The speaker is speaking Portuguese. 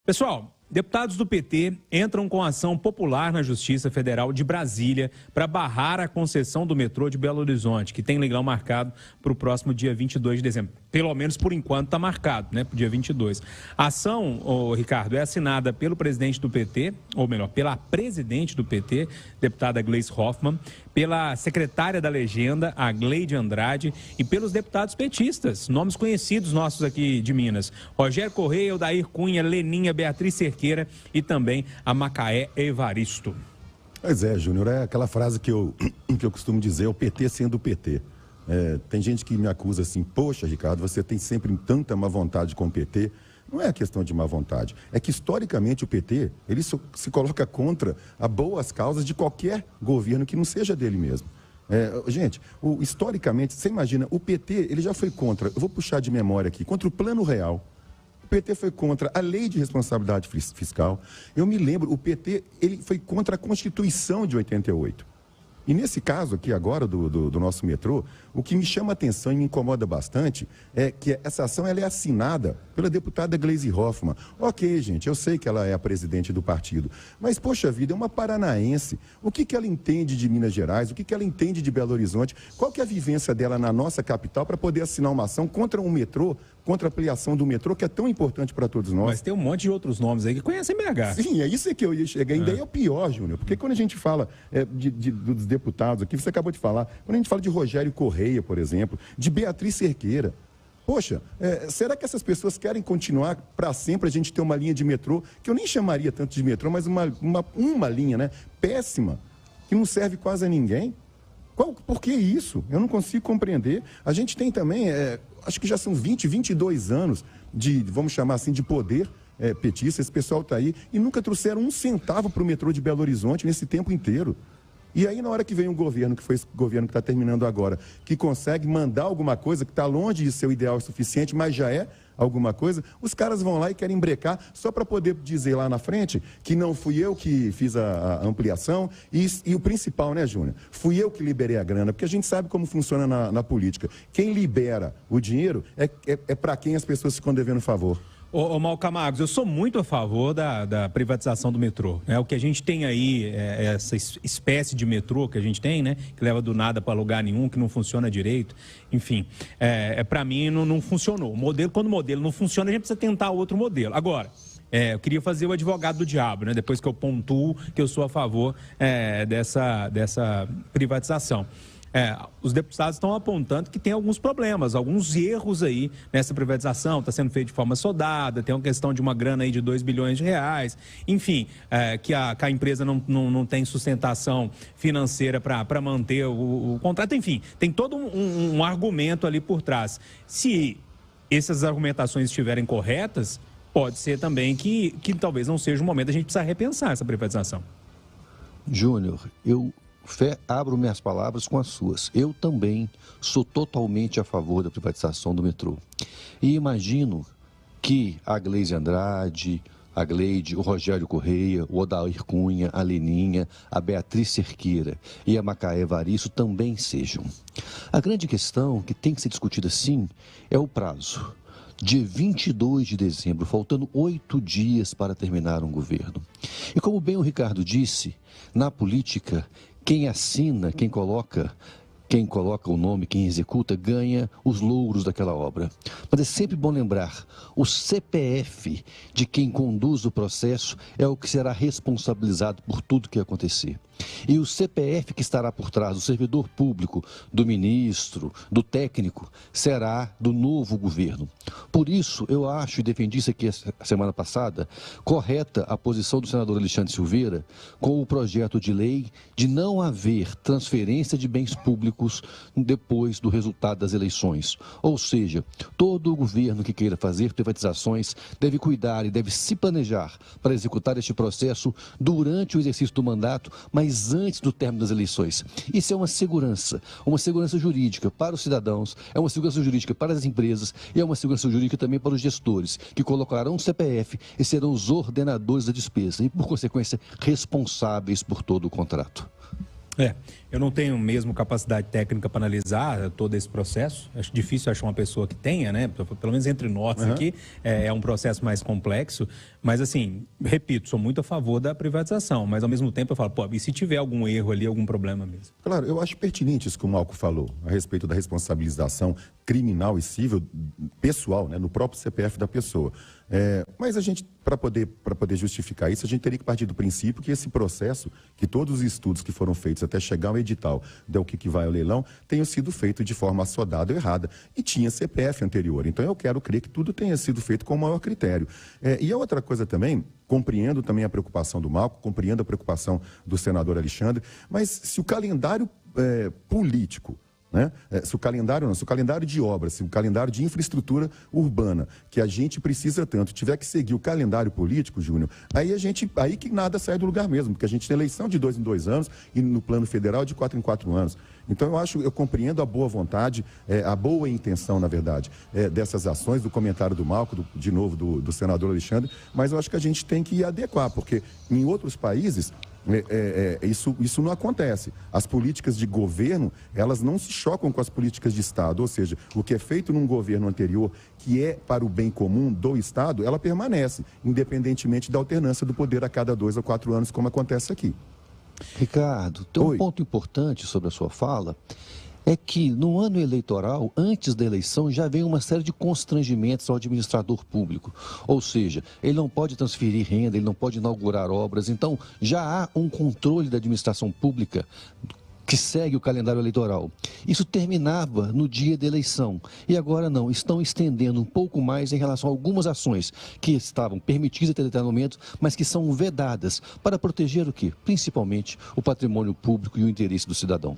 Pessoal, deputados do PT entram com ação popular na Justiça Federal de Brasília para barrar a concessão do metrô de Belo Horizonte, que tem leilão marcado para o próximo dia 22 de dezembro. Pelo menos por enquanto está marcado, né, para o dia 22. A ação, Ricardo, é assinada pelo presidente do PT, ou melhor, pela presidente do PT, deputada Gleisi Hoffmann, pela secretária da Legenda, a Gleide Andrade, e pelos deputados petistas, nomes conhecidos nossos aqui de Minas. Rogério Correia, Odair Cunha, Leninha, Beatriz Cerqueira e também a Macaé Evaristo. Pois é, Júnior, é aquela frase que eu costumo dizer, o PT sendo o PT. Tem gente que me acusa assim, poxa, Ricardo, você tem sempre tanta má vontade com o PT. Não é questão de má vontade, é que historicamente o PT, ele se coloca contra a boas causas de qualquer governo que não seja dele mesmo. Gente, historicamente, você imagina, o PT, ele já foi contra, eu vou puxar de memória aqui, contra o Plano Real. O PT foi contra a Lei de Responsabilidade Fiscal. Eu me lembro, o PT, ele foi contra a Constituição de 88. E nesse caso aqui agora do nosso metrô, o que me chama a atenção e me incomoda bastante é que essa ação ela é assinada pela deputada Gleisi Hoffmann. Ok, gente, eu sei que ela é a presidente do partido, mas, poxa vida, é uma paranaense. O que ela entende de Minas Gerais? O que ela entende de Belo Horizonte? Qual que é a vivência dela na nossa capital para poder assinar uma ação contra um metrô, contra a ampliação do metrô, que é tão importante para todos nós? Mas tem um monte de outros nomes aí que conhecem BH. Sim, é isso que eu ia chegar. Ainda é o pior, Júnior, porque quando a gente fala dos deputados aqui, você acabou de falar, quando a gente fala de Rogério Correia, por exemplo, de Beatriz Cerqueira, poxa, será que essas pessoas querem continuar para sempre a gente ter uma linha de metrô, que eu nem chamaria tanto de metrô, mas uma linha, né, péssima, que não serve quase a ninguém? Por que isso? Eu não consigo compreender. A gente tem também, acho que já são 22 anos de, vamos chamar assim, de poder petista. Esse pessoal está aí e nunca trouxeram um centavo para o metrô de Belo Horizonte nesse tempo inteiro. E aí, na hora que vem um governo, que foi esse governo que está terminando agora, que consegue mandar alguma coisa que está longe de ser o ideal suficiente, mas já é alguma coisa, os caras vão lá e querem brecar só para poder dizer lá na frente que não fui eu que fiz a ampliação e o principal, né, Júnior? Fui eu que liberei a grana, porque a gente sabe como funciona na política. Quem libera o dinheiro é para quem as pessoas ficam devendo favor. Ô Malca Magos, eu sou muito a favor da privatização do metrô. O que a gente tem aí, essa espécie de metrô que a gente tem, né? Que leva do nada para lugar nenhum, que não funciona direito. Enfim, para mim não funcionou. Quando o modelo não funciona, a gente precisa tentar outro modelo. Agora, eu queria fazer o advogado do diabo, né? Depois que eu pontuo que eu sou a favor dessa privatização. Os deputados estão apontando que tem alguns problemas, alguns erros aí nessa privatização, está sendo feito de forma sodada, tem uma questão de uma grana aí de 2 bilhões de reais, enfim, que a empresa não tem sustentação financeira para manter o contrato, enfim, tem todo um argumento ali por trás. Se essas argumentações estiverem corretas, pode ser também que talvez não seja o momento, a gente precisa repensar essa privatização. Júnior, abro minhas palavras com as suas. Eu também sou totalmente a favor da privatização do metrô. E imagino que a Gleisi Andrade, a Gleide, o Rogério Correia, o Odair Cunha, a Leninha, a Beatriz Cerqueira e a Macaé Evaristo também sejam. A grande questão que tem que ser discutida sim é o prazo. Dia 22 de dezembro, faltando 8 dias para terminar um governo. E como bem o Ricardo disse, na política, quem assina, quem coloca o nome, quem executa, ganha os louros daquela obra. Mas é sempre bom lembrar, o CPF de quem conduz o processo é o que será responsabilizado por tudo que acontecer. E o CPF que estará por trás do servidor público, do ministro, do técnico, será do novo governo. Por isso, eu acho, e defendi isso aqui a semana passada, correta a posição do senador Alexandre Silveira com o projeto de lei de não haver transferência de bens públicos depois do resultado das eleições. Ou seja, todo o governo que queira fazer privatizações deve cuidar e deve se planejar para executar este processo durante o exercício do mandato, mas antes do término das eleições. Isso é uma segurança jurídica para os cidadãos, é uma segurança jurídica para as empresas e é uma segurança jurídica também para os gestores, que colocarão o CPF e serão os ordenadores da despesa e, por consequência, responsáveis por todo o contrato. Eu não tenho mesmo capacidade técnica para analisar todo esse processo. Acho difícil achar uma pessoa que tenha, né? Pelo menos entre nós aqui, é um processo mais complexo. Mas, assim, repito, sou muito a favor da privatização. Mas, ao mesmo tempo, eu falo, e se tiver algum erro ali, algum problema mesmo? Claro, eu acho pertinente isso que o Malco falou, a respeito da responsabilização criminal e civil pessoal, né, no próprio CPF da pessoa. Mas a gente, para poder justificar isso, a gente teria que partir do princípio que esse processo, que todos os estudos que foram feitos até chegar ao edital do que vai ao leilão, tenham sido feitos de forma assodada ou errada. E tinha CPF anterior. Então eu quero crer que tudo tenha sido feito com o maior critério. E a outra coisa também, compreendo também a preocupação do Malco, compreendo a preocupação do senador Alexandre, mas se o calendário político, né? Se o calendário de obras, se o calendário de infraestrutura urbana, que a gente precisa tanto, tiver que seguir o calendário político, Júnior, aí que nada sai do lugar mesmo, porque a gente tem eleição de 2 em 2 anos e no plano federal de 4 em 4 anos. Então eu compreendo a boa vontade, a boa intenção, na verdade, dessas ações, do comentário do Malco, de novo do senador Alexandre, mas eu acho que a gente tem que adequar, porque em outros países isso não acontece. As políticas de governo, elas não se chocam com as políticas de Estado, ou seja, o que é feito num governo anterior, que é para o bem comum do Estado, ela permanece, independentemente da alternância do poder a cada 2 ou 4 anos, como acontece aqui. Ricardo, tem um ponto importante sobre a sua fala, é que no ano eleitoral, antes da eleição, já vem uma série de constrangimentos ao administrador público. Ou seja, ele não pode transferir renda, ele não pode inaugurar obras. Então, já há um controle da administração pública que segue o calendário eleitoral. Isso terminava no dia da eleição. E agora não, estão estendendo um pouco mais em relação a algumas ações que estavam permitidas até determinado momento, mas que são vedadas para proteger o quê? Principalmente o patrimônio público e o interesse do cidadão.